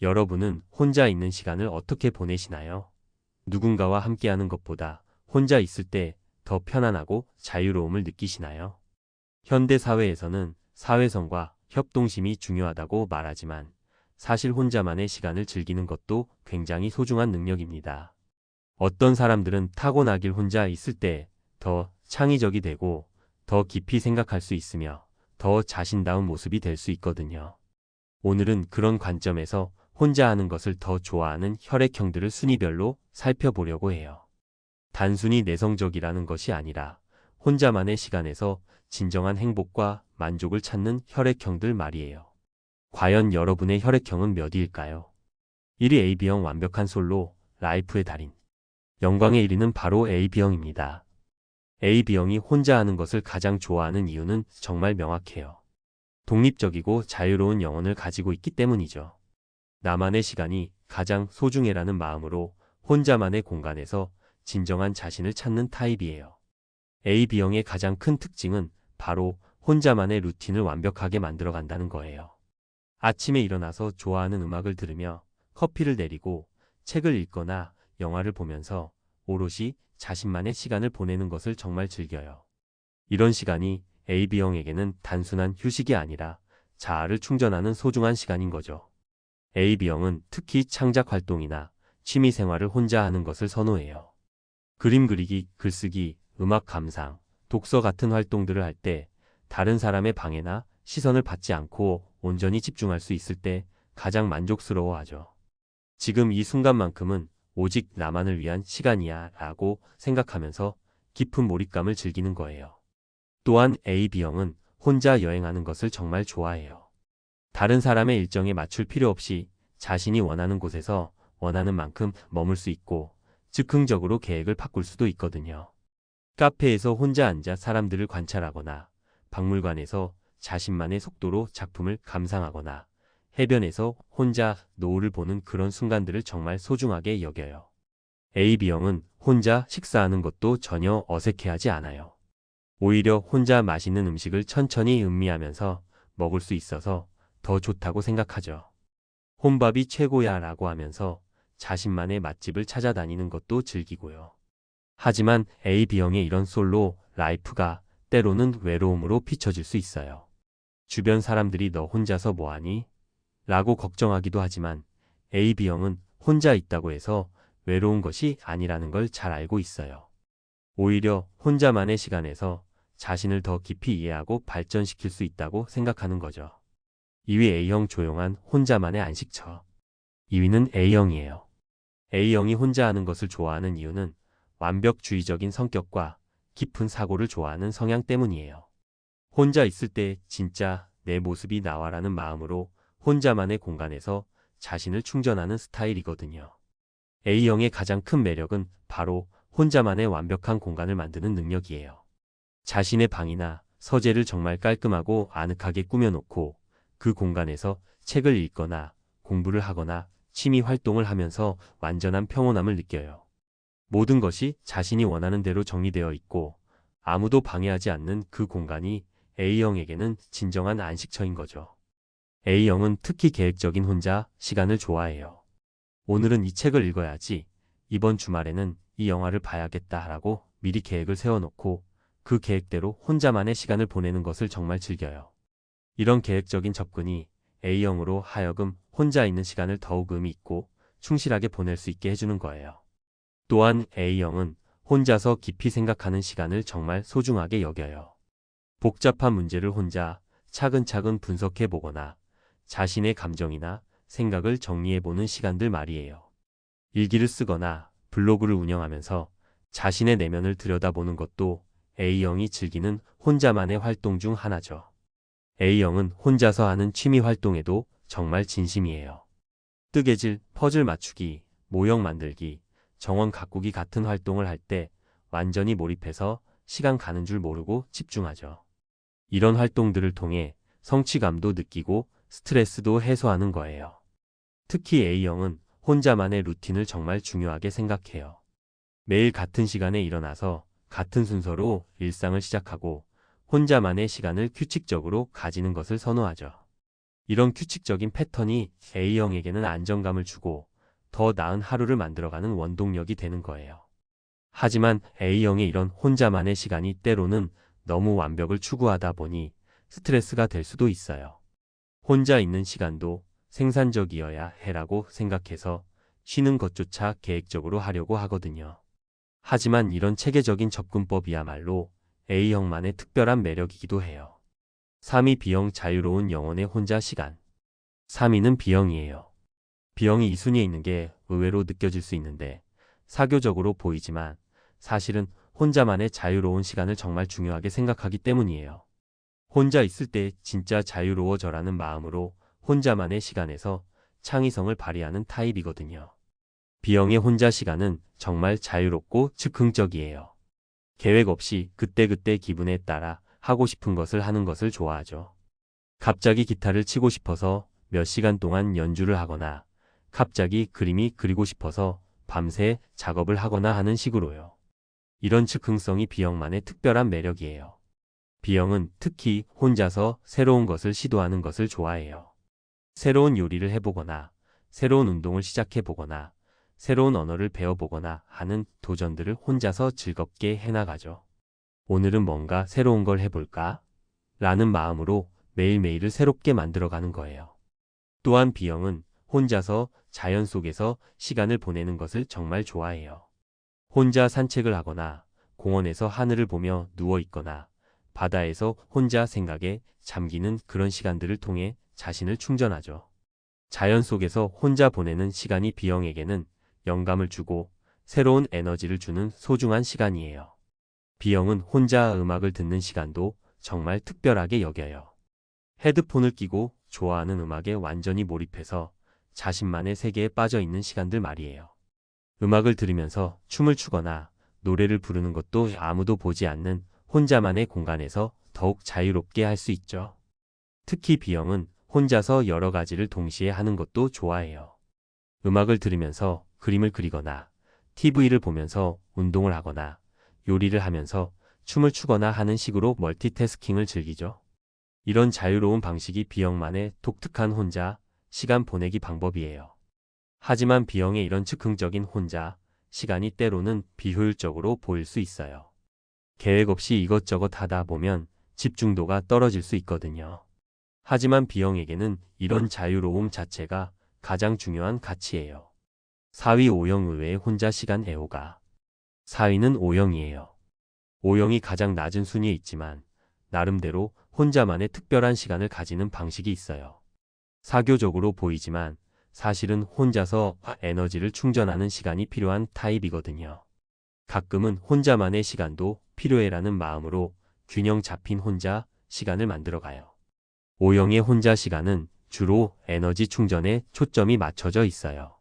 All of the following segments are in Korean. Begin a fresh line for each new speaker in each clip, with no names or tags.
여러분은 혼자 있는 시간을 어떻게 보내시나요? 누군가와 함께하는 것보다 혼자 있을 때 더 편안하고 자유로움을 느끼시나요? 현대 사회에서는 사회성과 협동심이 중요하다고 말하지만 사실 혼자만의 시간을 즐기는 것도 굉장히 소중한 능력입니다. 어떤 사람들은 타고나길 혼자 있을 때 더 창의적이 되고 더 깊이 생각할 수 있으며 더 자신다운 모습이 될 수 있거든요. 오늘은 그런 관점에서 혼자 하는 것을 더 좋아하는 혈액형들을 순위별로 살펴보려고 해요. 단순히 내성적이라는 것이 아니라 혼자만의 시간에서 진정한 행복과 만족을 찾는 혈액형들 말이에요. 과연 여러분의 혈액형은 몇일까요? 1위 AB형 완벽한 솔로, 라이프의 달인. 영광의 1위는 바로 AB형입니다. AB형이 혼자 하는 것을 가장 좋아하는 이유는 정말 명확해요. 독립적이고 자유로운 영혼을 가지고 있기 때문이죠. 나만의 시간이 가장 소중해라는 마음으로 혼자만의 공간에서 진정한 자신을 찾는 타입이에요. AB형의 가장 큰 특징은 바로 혼자만의 루틴을 완벽하게 만들어 간다는 거예요. 아침에 일어나서 좋아하는 음악을 들으며 커피를 내리고 책을 읽거나 영화를 보면서 오롯이 자신만의 시간을 보내는 것을 정말 즐겨요. 이런 시간이 AB형에게는 단순한 휴식이 아니라 자아를 충전하는 소중한 시간인 거죠. AB형은 특히 창작 활동이나 취미 생활을 혼자 하는 것을 선호해요. 그림 그리기, 글쓰기, 음악 감상, 독서 같은 활동들을 할 때 다른 사람의 방해나 시선을 받지 않고 온전히 집중할 수 있을 때 가장 만족스러워하죠. 지금 이 순간만큼은 오직 나만을 위한 시간이야 라고 생각하면서 깊은 몰입감을 즐기는 거예요. 또한 AB형은 혼자 여행하는 것을 정말 좋아해요. 다른 사람의 일정에 맞출 필요 없이 자신이 원하는 곳에서 원하는 만큼 머물 수 있고 즉흥적으로 계획을 바꿀 수도 있거든요. 카페에서 혼자 앉아 사람들을 관찰하거나 박물관에서 자신만의 속도로 작품을 감상하거나 해변에서 혼자 노을을 보는 그런 순간들을 정말 소중하게 여겨요. AB형은 혼자 식사하는 것도 전혀 어색해하지 않아요. 오히려 혼자 맛있는 음식을 천천히 음미하면서 먹을 수 있어서 더 좋다고 생각하죠. 혼밥이 최고야 라고 하면서 자신만의 맛집을 찾아다니는 것도 즐기고요. 하지만 AB형의 이런 솔로 라이프가 때로는 외로움으로 비춰질 수 있어요. 주변 사람들이 너 혼자서 뭐하니? 라고 걱정하기도 하지만 AB형은 혼자 있다고 해서 외로운 것이 아니라는 걸 잘 알고 있어요. 오히려 혼자만의 시간에서 자신을 더 깊이 이해하고 발전시킬 수 있다고 생각하는 거죠. 2위 A형 조용한 혼자만의 안식처. 2위는 A형이에요. A형이 혼자 하는 것을 좋아하는 이유는 완벽주의적인 성격과 깊은 사고를 좋아하는 성향 때문이에요. 혼자 있을 때 진짜 내 모습이 나와라는 마음으로 혼자만의 공간에서 자신을 충전하는 스타일이거든요. A형의 가장 큰 매력은 바로 혼자만의 완벽한 공간을 만드는 능력이에요. 자신의 방이나 서재를 정말 깔끔하고 아늑하게 꾸며놓고 그 공간에서 책을 읽거나 공부를 하거나 취미 활동을 하면서 완전한 평온함을 느껴요. 모든 것이 자신이 원하는 대로 정리되어 있고 아무도 방해하지 않는 그 공간이 A형에게는 진정한 안식처인 거죠. A형은 특히 계획적인 혼자 시간을 좋아해요. 오늘은 이 책을 읽어야지, 이번 주말에는 이 영화를 봐야겠다라고 미리 계획을 세워놓고 그 계획대로 혼자만의 시간을 보내는 것을 정말 즐겨요. 이런 계획적인 접근이 A형으로 하여금 혼자 있는 시간을 더욱 의미 있고 충실하게 보낼 수 있게 해주는 거예요. 또한 A형은 혼자서 깊이 생각하는 시간을 정말 소중하게 여겨요. 복잡한 문제를 혼자 차근차근 분석해 보거나 자신의 감정이나 생각을 정리해보는 시간들 말이에요. 일기를 쓰거나 블로그를 운영하면서 자신의 내면을 들여다보는 것도 A형이 즐기는 혼자만의 활동 중 하나죠. A형은 혼자서 하는 취미 활동에도 정말 진심이에요. 뜨개질, 퍼즐 맞추기, 모형 만들기, 정원 가꾸기 같은 활동을 할 때 완전히 몰입해서 시간 가는 줄 모르고 집중하죠. 이런 활동들을 통해 성취감도 느끼고 스트레스도 해소하는 거예요. 특히 A형은 혼자만의 루틴을 정말 중요하게 생각해요. 매일 같은 시간에 일어나서 같은 순서로 일상을 시작하고 혼자만의 시간을 규칙적으로 가지는 것을 선호하죠. 이런 규칙적인 패턴이 A형에게는 안정감을 주고 더 나은 하루를 만들어가는 원동력이 되는 거예요. 하지만 A형의 이런 혼자만의 시간이 때로는 너무 완벽을 추구하다 보니 스트레스가 될 수도 있어요. 혼자 있는 시간도 생산적이어야 해라고 생각해서 쉬는 것조차 계획적으로 하려고 하거든요. 하지만 이런 체계적인 접근법이야말로 A형만의 특별한 매력이기도 해요. 3위 B형 자유로운 영혼의 혼자 시간. 3위는 B형이에요. B형이 이 순위에 있는 게 의외로 느껴질 수 있는데 사교적으로 보이지만 사실은 혼자만의 자유로운 시간을 정말 중요하게 생각하기 때문이에요. 혼자 있을 때 진짜 자유로워져라는 마음으로 혼자만의 시간에서 창의성을 발휘하는 타입이거든요. B형의 혼자 시간은 정말 자유롭고 즉흥적이에요. 계획 없이 그때그때 기분에 따라 하고 싶은 것을 하는 것을 좋아하죠. 갑자기 기타를 치고 싶어서 몇 시간 동안 연주를 하거나 갑자기 그림이 그리고 싶어서 밤새 작업을 하거나 하는 식으로요. 이런 즉흥성이 B형만의 특별한 매력이에요. B형은 특히 혼자서 새로운 것을 시도하는 것을 좋아해요. 새로운 요리를 해보거나 새로운 운동을 시작해보거나 새로운 언어를 배워보거나 하는 도전들을 혼자서 즐겁게 해나가죠. 오늘은 뭔가 새로운 걸 해볼까? 라는 마음으로 매일매일을 새롭게 만들어가는 거예요. 또한 B형은 혼자서 자연 속에서 시간을 보내는 것을 정말 좋아해요. 혼자 산책을 하거나 공원에서 하늘을 보며 누워 있거나 바다에서 혼자 생각에 잠기는 그런 시간들을 통해 자신을 충전하죠. 자연 속에서 혼자 보내는 시간이 B형에게는 영감을 주고 새로운 에너지를 주는 소중한 시간이에요. B형은 혼자 음악을 듣는 시간도 정말 특별하게 여겨요. 헤드폰을 끼고 좋아하는 음악에 완전히 몰입해서 자신만의 세계에 빠져 있는 시간들 말이에요. 음악을 들으면서 춤을 추거나 노래를 부르는 것도 아무도 보지 않는 혼자만의 공간에서 더욱 자유롭게 할 수 있죠. 특히 B형은 혼자서 여러 가지를 동시에 하는 것도 좋아해요. 음악을 들으면서 그림을 그리거나 TV를 보면서 운동을 하거나 요리를 하면서 춤을 추거나 하는 식으로 멀티태스킹을 즐기죠. 이런 자유로운 방식이 B형만의 독특한 혼자 시간 보내기 방법이에요. 하지만 B형의 이런 즉흥적인 혼자 시간이 때로는 비효율적으로 보일 수 있어요. 계획 없이 이것저것 하다 보면 집중도가 떨어질 수 있거든요. 하지만 B형에게는 이런 자유로움 자체가 가장 중요한 가치예요. 4위 O형 의외의 혼자 시간 애호가. 4위는 O형이에요. O형이 가장 낮은 순위에 있지만 나름대로 혼자만의 특별한 시간을 가지는 방식이 있어요. 사교적으로 보이지만 사실은 혼자서 에너지를 충전하는 시간이 필요한 타입이거든요. 가끔은 혼자만의 시간도 필요해라는 마음으로 균형 잡힌 혼자 시간을 만들어가요. O형의 혼자 시간은 주로 에너지 충전에 초점이 맞춰져 있어요.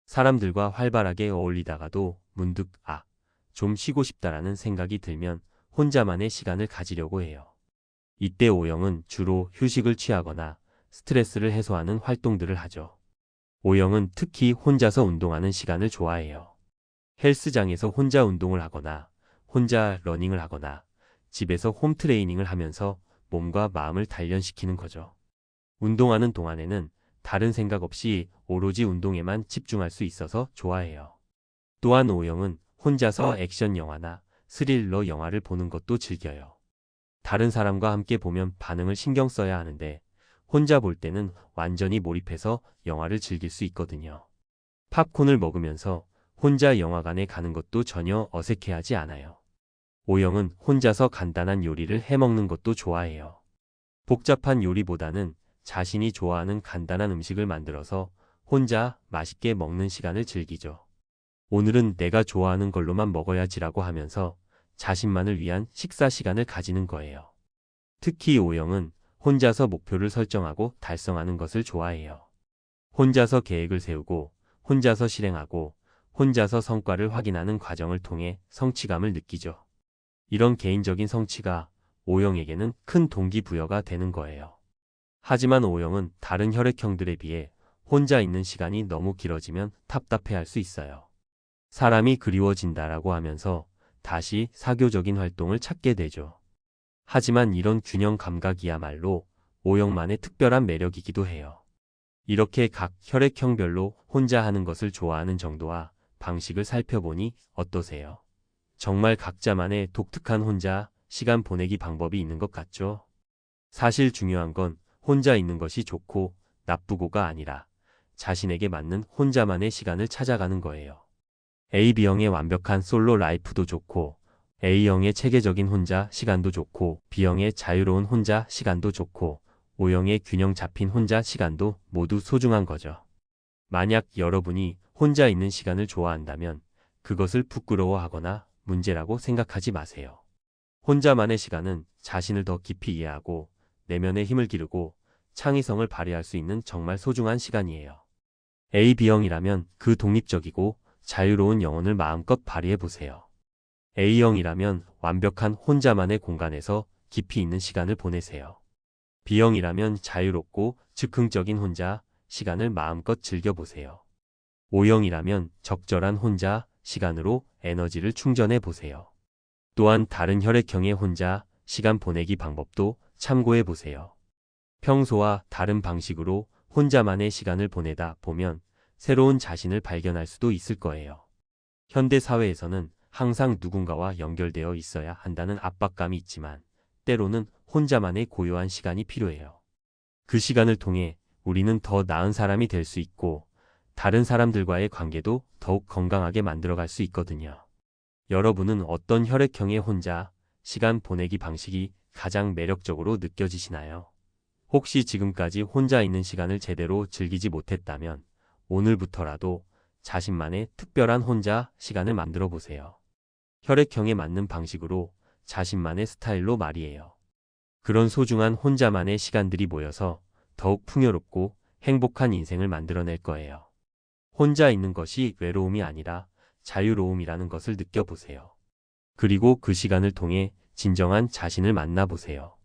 사람들과 활발하게 어울리다가도 문득 좀 쉬고 싶다라는 생각이 들면 혼자만의 시간을 가지려고 해요. 이때 O형은 주로 휴식을 취하거나 스트레스를 해소하는 활동들을 하죠. O형은 특히 혼자서 운동하는 시간을 좋아해요. 헬스장에서 혼자 운동을 하거나 혼자 러닝을 하거나 집에서 홈트레이닝을 하면서 몸과 마음을 단련시키는 거죠. 운동하는 동안에는 다른 생각 없이 오로지 운동에만 집중할 수 있어서 좋아해요. 또한 O형은 혼자서 액션 영화나 스릴러 영화를 보는 것도 즐겨요. 다른 사람과 함께 보면 반응을 신경 써야 하는데 혼자 볼 때는 완전히 몰입해서 영화를 즐길 수 있거든요. 팝콘을 먹으면서 혼자 영화관에 가는 것도 전혀 어색해하지 않아요. O형은 혼자서 간단한 요리를 해먹는 것도 좋아해요. 복잡한 요리보다는 자신이 좋아하는 간단한 음식을 만들어서 혼자 맛있게 먹는 시간을 즐기죠. 오늘은 내가 좋아하는 걸로만 먹어야지라고 하면서 자신만을 위한 식사 시간을 가지는 거예요. 특히 O형은 혼자서 목표를 설정하고 달성하는 것을 좋아해요. 혼자서 계획을 세우고 혼자서 실행하고 혼자서 성과를 확인하는 과정을 통해 성취감을 느끼죠. 이런 개인적인 성취가 O형에게는 큰 동기부여가 되는 거예요. 하지만 O형은 다른 혈액형들에 비해 혼자 있는 시간이 너무 길어지면 답답해할 수 있어요. 사람이 그리워진다라고 하면서 다시 사교적인 활동을 찾게 되죠. 하지만 이런 균형 감각이야말로 O형만의 특별한 매력이기도 해요. 이렇게 각 혈액형별로 혼자 하는 것을 좋아하는 정도와 방식을 살펴보니 어떠세요? 정말 각자만의 독특한 혼자 시간 보내기 방법이 있는 것 같죠? 사실 중요한 건 혼자 있는 것이 좋고 나쁘고가 아니라 자신에게 맞는 혼자만의 시간을 찾아가는 거예요. AB형의 완벽한 솔로 라이프도 좋고 A형의 체계적인 혼자 시간도 좋고 B형의 자유로운 혼자 시간도 좋고 O형의 균형 잡힌 혼자 시간도 모두 소중한 거죠. 만약 여러분이 혼자 있는 시간을 좋아한다면 그것을 부끄러워하거나 문제라고 생각하지 마세요. 혼자만의 시간은 자신을 더 깊이 이해하고 내면의 힘을 기르고 창의성을 발휘할 수 있는 정말 소중한 시간이에요. AB형이라면 그 독립적이고 자유로운 영혼을 마음껏 발휘해 보세요. A형이라면 완벽한 혼자만의 공간에서 깊이 있는 시간을 보내세요. B형이라면 자유롭고 즉흥적인 혼자 시간을 마음껏 즐겨보세요. O형이라면 적절한 혼자 시간으로 에너지를 충전해 보세요. 또한 다른 혈액형의 혼자 시간 보내기 방법도 참고해 보세요. 평소와 다른 방식으로 혼자만의 시간을 보내다 보면 새로운 자신을 발견할 수도 있을 거예요. 현대 사회에서는 항상 누군가와 연결되어 있어야 한다는 압박감이 있지만 때로는 혼자만의 고요한 시간이 필요해요. 그 시간을 통해 우리는 더 나은 사람이 될 수 있고 다른 사람들과의 관계도 더욱 건강하게 만들어갈 수 있거든요. 여러분은 어떤 혈액형의 혼자 시간 보내기 방식이 가장 매력적으로 느껴지시나요? 혹시 지금까지 혼자 있는 시간을 제대로 즐기지 못했다면 오늘부터라도 자신만의 특별한 혼자 시간을 만들어 보세요. 혈액형에 맞는 방식으로 자신만의 스타일로 말이에요. 그런 소중한 혼자만의 시간들이 모여서 더욱 풍요롭고 행복한 인생을 만들어낼 거예요. 혼자 있는 것이 외로움이 아니라 자유로움이라는 것을 느껴보세요. 그리고 그 시간을 통해 진정한 자신을 만나보세요.